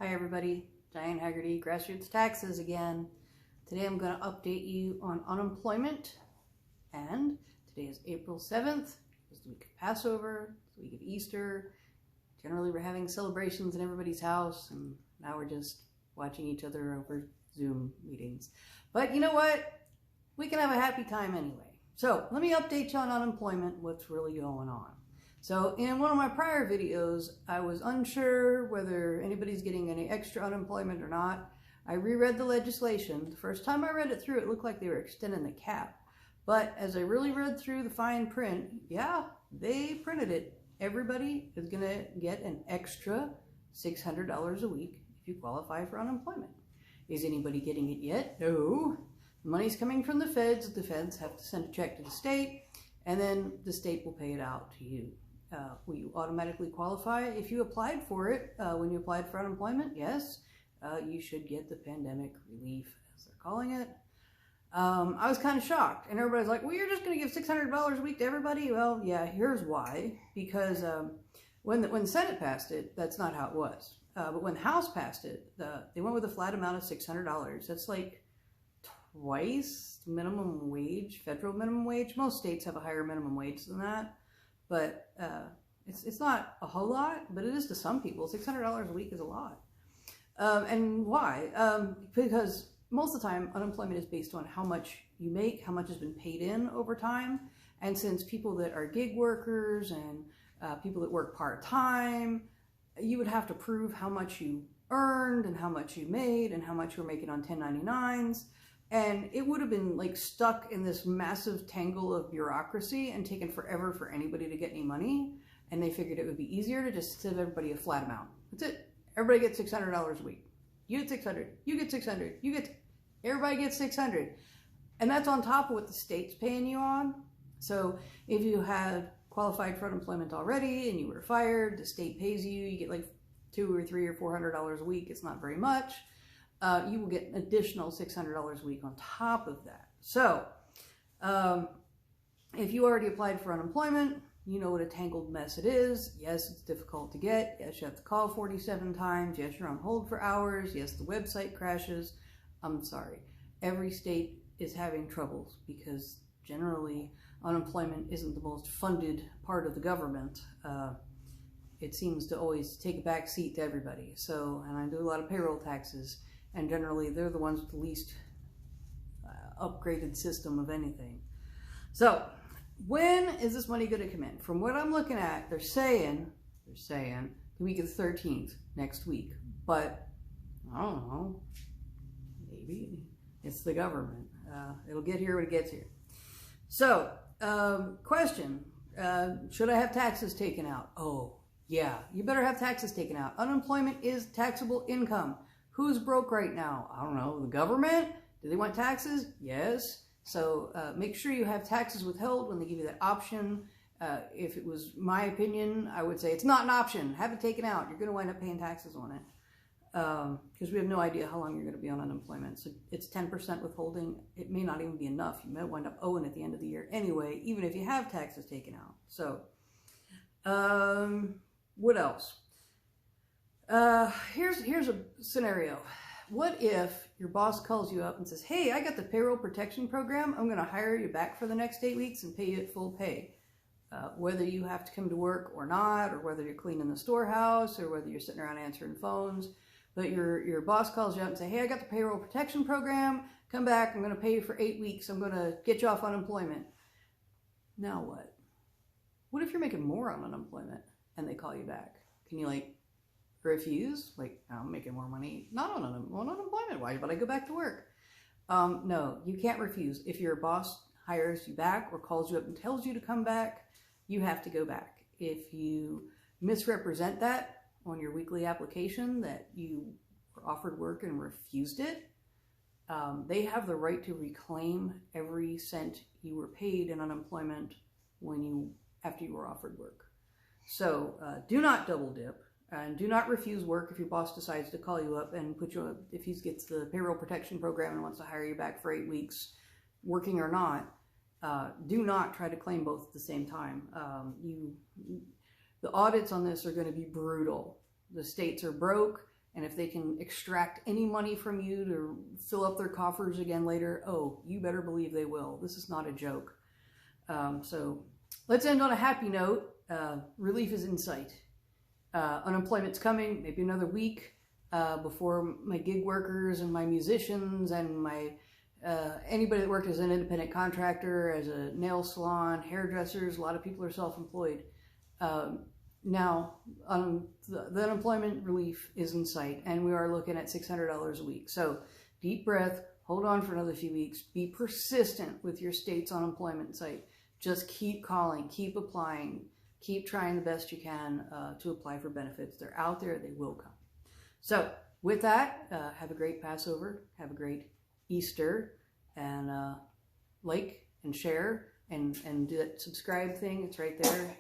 Hi everybody, Diane Grassroots Taxes again. Today I'm going to update you on unemployment, and today is April 7th. It's the week of Passover, it's the week of Easter. Generally we're having celebrations in everybody's house, and now we're just watching each other over Zoom meetings. But you know what? We can have a happy time anyway. So let me update you on unemployment, what's really going on. So in one of my prior videos, I was unsure whether anybody's getting any extra unemployment or not. I reread the legislation. The first time I read it through, it looked like they were extending the cap. But as I really read through the fine print, yeah, they printed it. Everybody is going to get an extra $600 a week if you qualify for unemployment. Is anybody getting it yet? No. The money's coming from the feds. The feds have to send a check to the state, and then the state will pay it out to you. Will you automatically qualify if you applied for it when you applied for unemployment? Yes, you should get the pandemic relief, as they're calling it. I was kind of shocked, and everybody's like, well, you're just going to give $600 a week to everybody? Well, yeah, here's why. Because when the Senate passed it, that's not how it was. But when the House passed it, they went with a flat amount of $600. That's like twice minimum wage, federal minimum wage. Most states have a higher minimum wage than that. But it's not a whole lot, but it is to some people. $600 a week is a lot. And why? Because most of the time, unemployment is based on how much you make, how much has been paid in over time. And since people that are gig workers and people that work part-time, you would have to prove how much you earned and how much you made and how much you were making on 1099s. And it would have been like stuck in this massive tangle of bureaucracy and taken forever for anybody to get any money. And they figured it would be easier to just give everybody a flat amount. That's it. Everybody gets $600 a week. You get 600. You get 600. Everybody gets 600. And that's on top of what the state's paying you on. So if you had qualified for unemployment already and you were fired, the state pays you. You get like $200 or $300 or $400 a week. It's not very much. You will get an additional $600 a week on top of that. So if you already applied for unemployment, you know what a tangled mess it is. Yes, it's difficult to get. Yes, you have to call 47 times. Yes, you're on hold for hours. Yes, the website crashes. I'm sorry. Every state is having troubles because generally unemployment isn't the most funded part of the government. It seems to always take a back seat to everybody. So, and I do a lot of payroll taxes. And generally, they're the ones with the least upgraded system of anything. So, when is this money going to come in? From what I'm looking at, they're saying the week of the 13th, next week. But, I don't know, maybe it's the government. It'll get here when it gets here. So, question, should I have taxes taken out? Oh, yeah, you better have taxes taken out. Unemployment is taxable income. Who's broke right now? I don't know. The government? Do they want taxes? Yes. So make sure you have taxes withheld when they give you that option. If it was my opinion, I would say it's not an option. Have it taken out. You're going to wind up paying taxes on it because we have no idea how long you're going to be on unemployment. So it's 10% withholding. It may not even be enough. You may wind up owing at the end of the year anyway, even if you have taxes taken out. So what else? Here's a scenario. What if your boss calls you up and says, hey, I got the payroll protection program. I'm going to hire you back for the next 8 weeks and pay you at full pay. Whether you have to come to work or not, or whether you're cleaning the storehouse, or whether you're sitting around answering phones. But your boss calls you up and say, hey, I got the payroll protection program. Come back. I'm going to pay you for 8 weeks. I'm going to get you off unemployment. Now what? What if you're making more on unemployment and they call you back? Can you refuse? I'm making more money, not on unemployment. Why would I go back to work? No, you can't refuse. If your boss hires you back or calls you up and tells you to come back, you have to go back. If you misrepresent that on your weekly application that you were offered work and refused it, they have the right to reclaim every cent you were paid in unemployment after you were offered work. So do not double dip. And do not refuse work if your boss decides to call you up and put you up, if he gets the payroll protection program and wants to hire you back for 8 weeks, working or not. Do not try to claim both at the same time. The audits on this are going to be brutal. The states are broke, And if they can extract any money from you to fill up their coffers again later, oh, you better believe they will. This is not a joke. So let's end on a happy note. Relief is in sight. Unemployment's coming, maybe another week before my gig workers and my musicians and my anybody that worked as an independent contractor, as a nail salon, hairdressers, a lot of people are self-employed. Now, the unemployment relief is in sight, and we are looking at $600 a week. So deep breath, hold on for another few weeks, be persistent with your state's unemployment site. Just keep calling, keep applying, keep trying the best you can to apply for benefits. They're out there, they will come. So with that, have a great Passover, have a great Easter, and like and share and do that subscribe thing. It's right there.